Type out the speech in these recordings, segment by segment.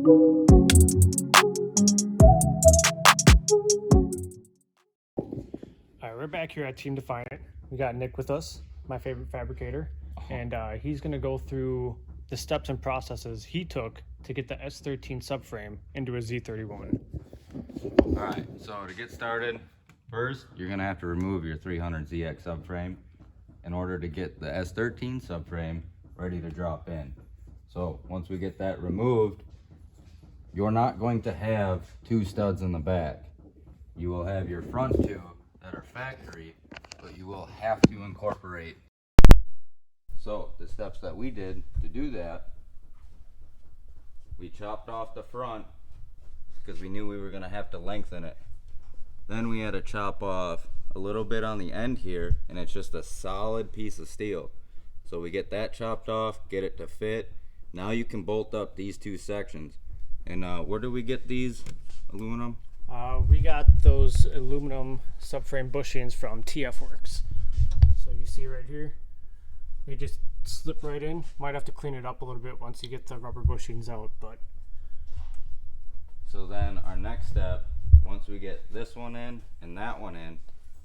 Alright, we're back here at Team Defiant. We got Nick with us, my favorite fabricator, and he's going to go through the steps and processes he took to get the S13 subframe into a Z31. Alright, so to get started, first you're going to have to remove your 300ZX subframe in order to get the S13 subframe ready to drop in. So once we get that removed, you're not going to have two studs in the back. You will have your front two that are factory, but you will have to incorporate. So the steps that we did to do that, we chopped off the front because we knew we were going to have to lengthen it. Then we had to chop off a little bit on the end here, and it's just a solid piece of steel. So we get that chopped off, get it to fit. Now you can bolt up these two sections. And where do we get these aluminum? We got those aluminum subframe bushings from TF Works. So you see right here, they just slip right in. Might have to clean it up a little bit once you get the rubber bushings out, but. So then our next step, once we get this one in and that one in,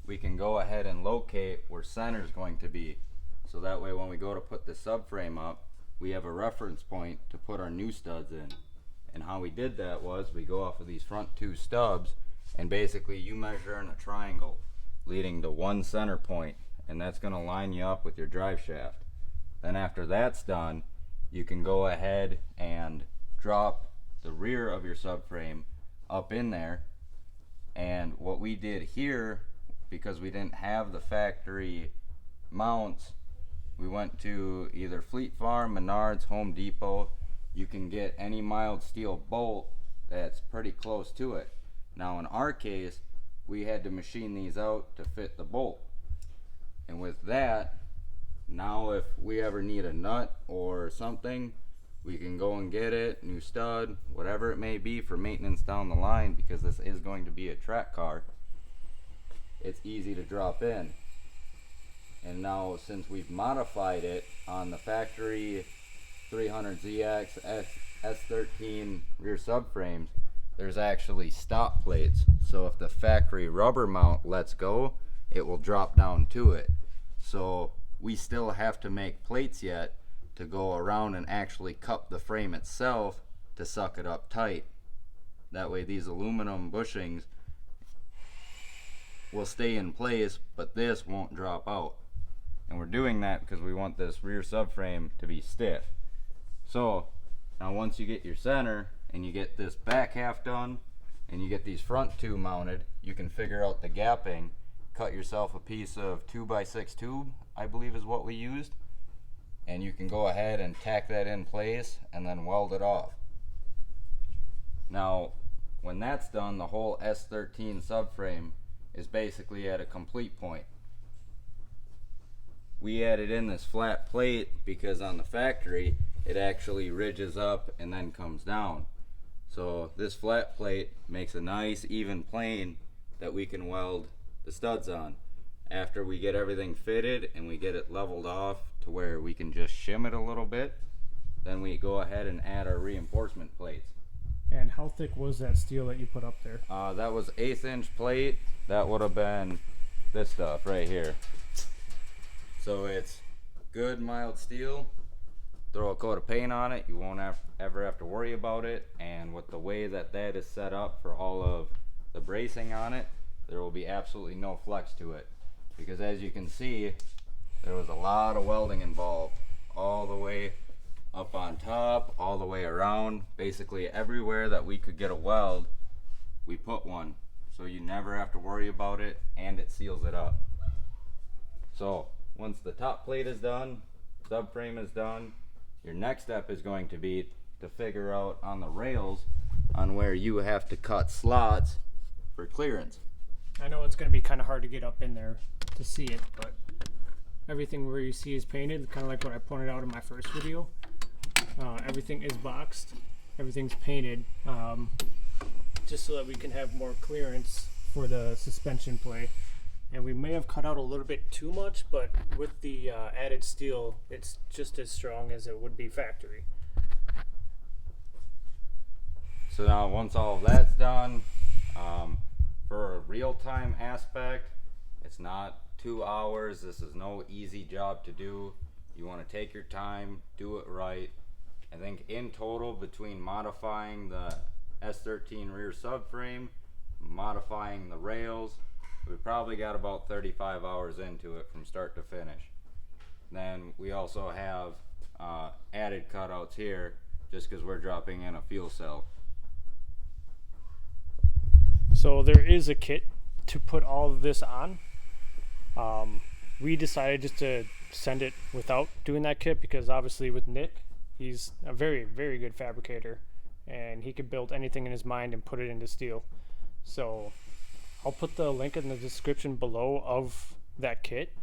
we can go ahead and locate where center is going to be. So that way when we go to put the subframe up, we have a reference point to put our new studs in. And how we did that was we go off of these front two stubs, and basically you measure in a triangle leading to one center point, and that's going to line you up with your drive shaft. Then after that's done, you can go ahead and drop the rear of your subframe up in there. And what we did here, because we didn't have the factory mounts, we went to either Fleet Farm, Menards, Home Depot. You can get any mild steel bolt that's pretty close to it. Now in our case, we had to machine these out to fit the bolt. And with that, now if we ever need a nut or something, we can go and get it, new stud, whatever it may be for maintenance down the line, because this is going to be a track car. It's easy to drop in. And now since we've modified it on the factory 300ZX S13 rear subframes, there's actually stop plates. So if the factory rubber mount lets go, it will drop down to it. So we still have to make plates yet to go around and actually cup the frame itself to suck it up tight. That way these aluminum bushings will stay in place, but this won't drop out. And we're doing that because we want this rear subframe to be stiff. So now once you get your center and you get this back half done and you get these front two mounted, you can figure out the gapping, cut yourself a piece of 2x6 tube, I believe is what we used, and you can go ahead and tack that in place and then weld it off. Now when that's done, the whole S13 subframe is basically at a complete point. We added in this flat plate because on the factory it actually ridges up and then comes down. So this flat plate makes a nice even plane that we can weld the studs on. After we get everything fitted and we get it leveled off to where we can just shim it a little bit, then we go ahead and add our reinforcement plates. And how thick was that steel that you put up there? That was 1/8 inch plate. That would have been this stuff right here. So it's good mild steel. Throw a coat of paint on it, you won't ever have to worry about it. And with the way that that is set up for all of the bracing on it, there will be absolutely no flex to it. Because as you can see, there was a lot of welding involved, all the way up on top, all the way around. Basically everywhere that we could get a weld, we put one. So you never have to worry about it, and it seals it up. So once the top plate is done, subframe is done, your next step is going to be to figure out on the rails on where you have to cut slots for clearance. I know it's going to be kind of hard to get up in there to see it, but everything where you see is painted, kind of like what I pointed out in my first video. Everything is boxed, everything's painted, just so that we can have more clearance for the suspension play. And we may have cut out a little bit too much, but with the added steel, it's just as strong as it would be factory. So now once all of that's done, for a real-time aspect, it's not 2 hours. This is no easy job to do. You want to take your time, do it right. I think in total, between modifying the S13 rear subframe, modifying the rails, we probably got about 35 hours into it from start to finish. Then we also have added cutouts here just because we're dropping in a fuel cell. So there is a kit to put all of this on. We decided just to send it without doing that kit because obviously with Nick, he's a very, very good fabricator and he could build anything in his mind and put it into steel. So I'll put the link in the description below of that kit.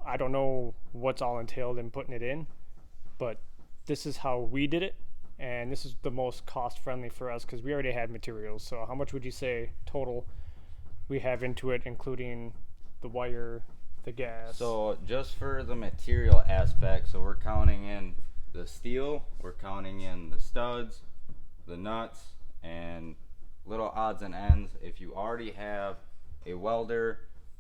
I don't know what's all entailed in putting it in, but this is how we did it, and this is the most cost friendly for us because we already had materials. So how much would you say total we have into it, including the wire, the gas? So just for the material aspect, so we're counting in the steel, we're counting in the studs, the nuts, and little odds and ends. If you already have a welder,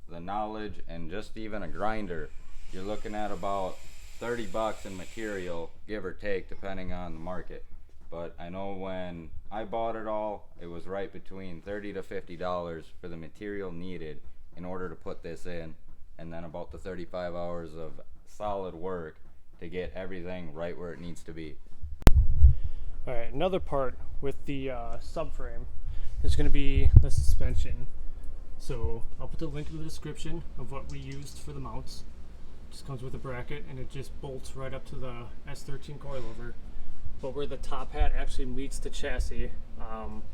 the knowledge, and just even a grinder, you're looking at about 30 bucks in material, give or take, depending on the market. But I know when I bought it all, it was right between $30 to $50 for the material needed in order to put this in, and then about the 35 hours of solid work to get everything right where it needs to be. All right, another part with the subframe is going to be the suspension. So I'll put the link in the description of what we used for the mounts. It just comes with a bracket and it just bolts right up to the S13 coilover. But where the top hat actually meets the chassis,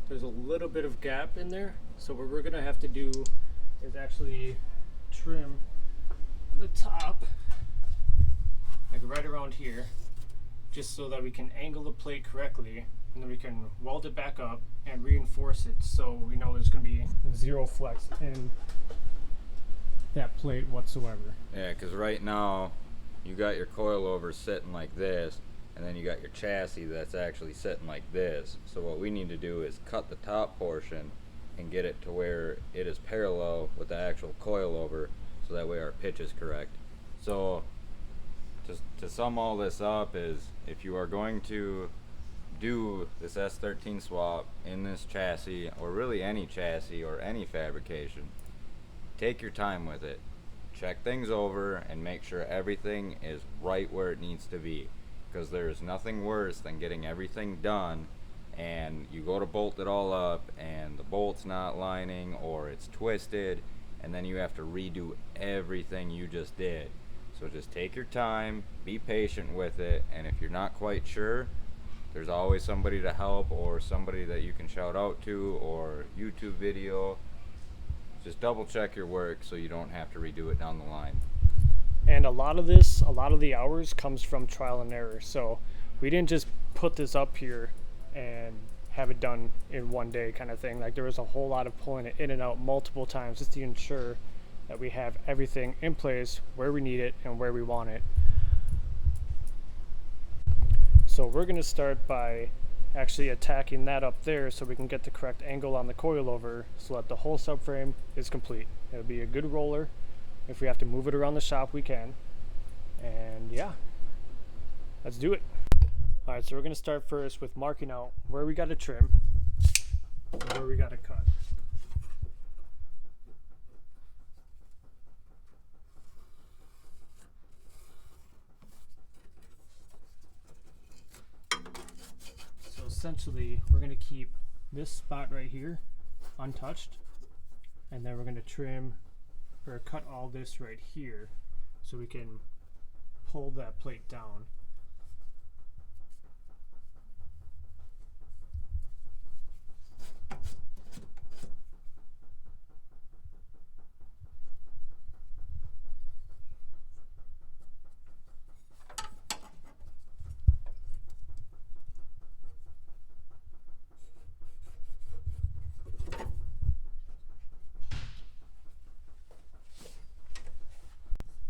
there's a little bit of gap in there. So what we're gonna have to do is actually trim the top, like right around here, just so that we can angle the plate correctly, and then we can weld it back up and reinforce it so we know there's going to be zero flex in that plate whatsoever. Yeah, because right now you got your coilover sitting like this, and then you got your chassis that's actually sitting like this. So what we need to do is cut the top portion and get it to where it is parallel with the actual coilover, so that way our pitch is correct. So just to sum all this up is, if you are going to do this S13 swap in this chassis, or really any chassis or any fabrication, take your time with it. Check things over and make sure everything is right where it needs to be, because there's nothing worse than getting everything done and you go to bolt it all up and the bolt's not lining or it's twisted, and then you have to redo everything you just did. So just take your time, be patient with it, and if you're not quite sure, there's always somebody to help, or somebody that you can shout out to, or YouTube video. Just double check your work so you don't have to redo it down the line. And a lot of the hours comes from trial and error. So we didn't just put this up here and have it done in one day kind of thing. Like, there was a whole lot of pulling it in and out multiple times just to ensure that we have everything in place where we need it and where we want it. So we're going to start by actually attacking that up there so we can get the correct angle on the coilover so that the whole subframe is complete. It'll be a good roller. If we have to move it around the shop, we can. And yeah, let's do it. All right, so we're going to start first with marking out where we got to trim and where we got to cut. So essentially, we're going to keep this spot right here untouched, and then we're going to trim or cut all this right here so we can pull that plate down.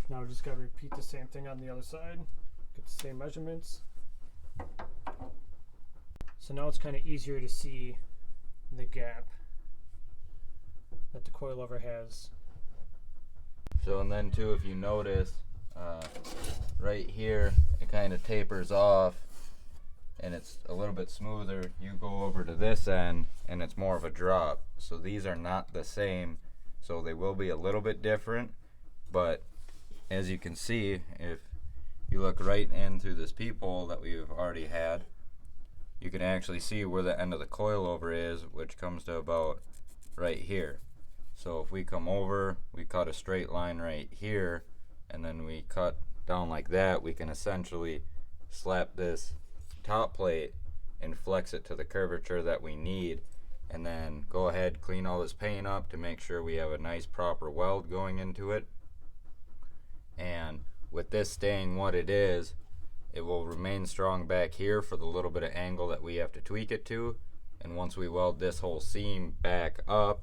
Now we just got to repeat the same thing on the other side, get the same measurements. So now it's kind of easier to see the gap that the coilover has. So, and then too, if you notice, right here, it kind of tapers off and it's a little bit smoother. You go over to this end and it's more of a drop. So these are not the same. So they will be a little bit different, but as you can see, if you look right in through this peephole that we've already had, you can actually see where the end of the coilover is, which comes to about right here. So if we come over, we cut a straight line right here, and then we cut down like that, we can essentially slap this top plate and flex it to the curvature that we need, and then go ahead, clean all this paint up to make sure we have a nice proper weld going into it. And with this staying what it is, it will remain strong back here for the little bit of angle that we have to tweak it to. And once we weld this whole seam back up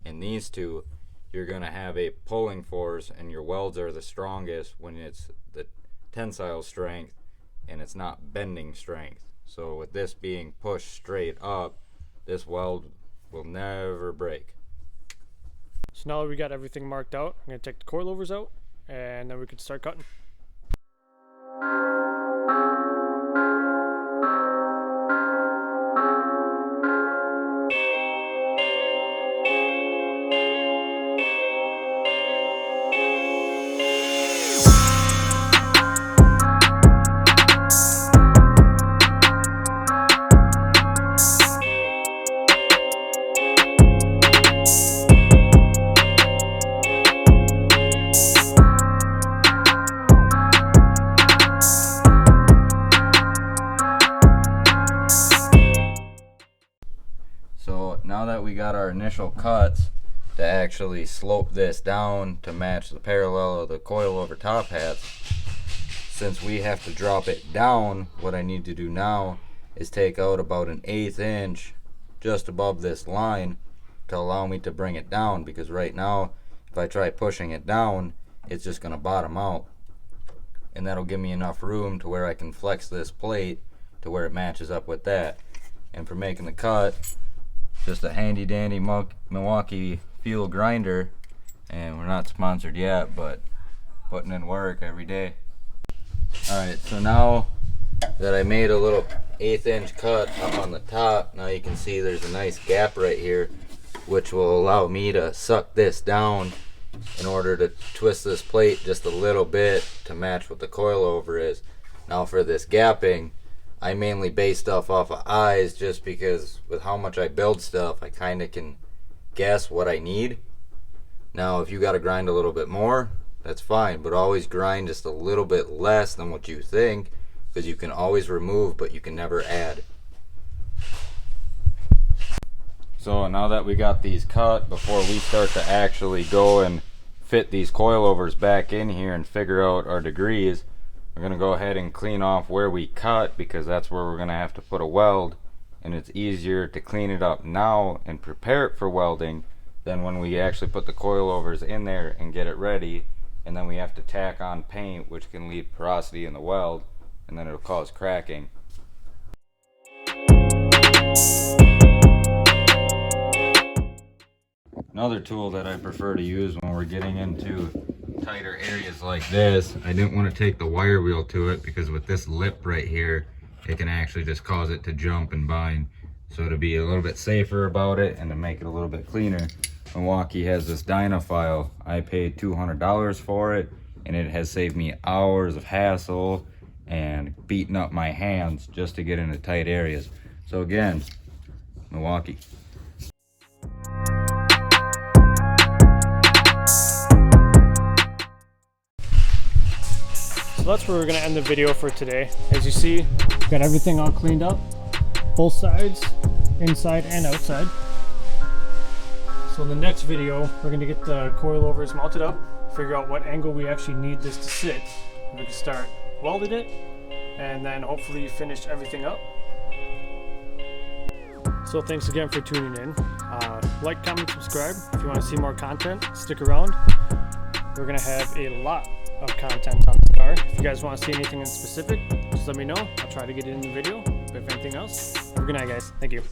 in these two, you're going to have a pulling force, and your welds are the strongest when it's the tensile strength and it's not bending strength. So with this being pushed straight up, this weld will never break. So now that we got everything marked out, I'm going to take the coilovers out and then we can start cutting. So now that we got our initial cuts to actually slope this down to match the parallel of the coilover top hats, since we have to drop it down, what I need to do now is take out about an 1/8 inch just above this line to allow me to bring it down, because right now if I try pushing it down, it's just going to bottom out, and that'll give me enough room to where I can flex this plate to where it matches up with that. And for making the cut, just a handy dandy Milwaukee fuel grinder, and we're not sponsored yet, but putting in work every day. Alright, so now that I made a little 1/8 inch cut up on the top, now you can see there's a nice gap right here, which will allow me to suck this down in order to twist this plate just a little bit to match what the coilover is. Now for this gapping, I mainly base stuff off of eyes, just because with how much I build stuff, I kind of can guess what I need. Now if you got to grind a little bit more, that's fine, but always grind just a little bit less than what you think, because you can always remove, but you can never add. So now that we got these cut, before we start to actually go and fit these coilovers back in here and figure out our degrees, we're going to go ahead and clean off where we cut, because that's where we're going to have to put a weld, and it's easier to clean it up now and prepare it for welding than when we actually put the coilovers in there and get it ready, and then we have to tack on paint, which can leave porosity in the weld, and then it'll cause cracking. Another tool that I prefer to use when we're getting into tighter areas like this, I didn't want to take the wire wheel to it, because with this lip right here, it can actually just cause it to jump and bind. So to be a little bit safer about it and to make it a little bit cleaner, Milwaukee has this Dynafile. I paid $200 for it, and it has saved me hours of hassle and beating up my hands just to get into tight areas. So again, Milwaukee. So that's where we're going to end the video for today. As you see, we've got everything all cleaned up, both sides, inside and outside. So in the next video, we're going to get the coilovers mounted up, figure out what angle we actually need this to sit. We can start welding it, and then hopefully finish everything up. So thanks again for tuning in. Like, comment, subscribe. If you want to see more content, stick around. We're going to have a lot of content on this car. If you guys want to see anything in specific, just let me know. I'll try to get it in the video. But if anything else, have a good night, guys. Thank you.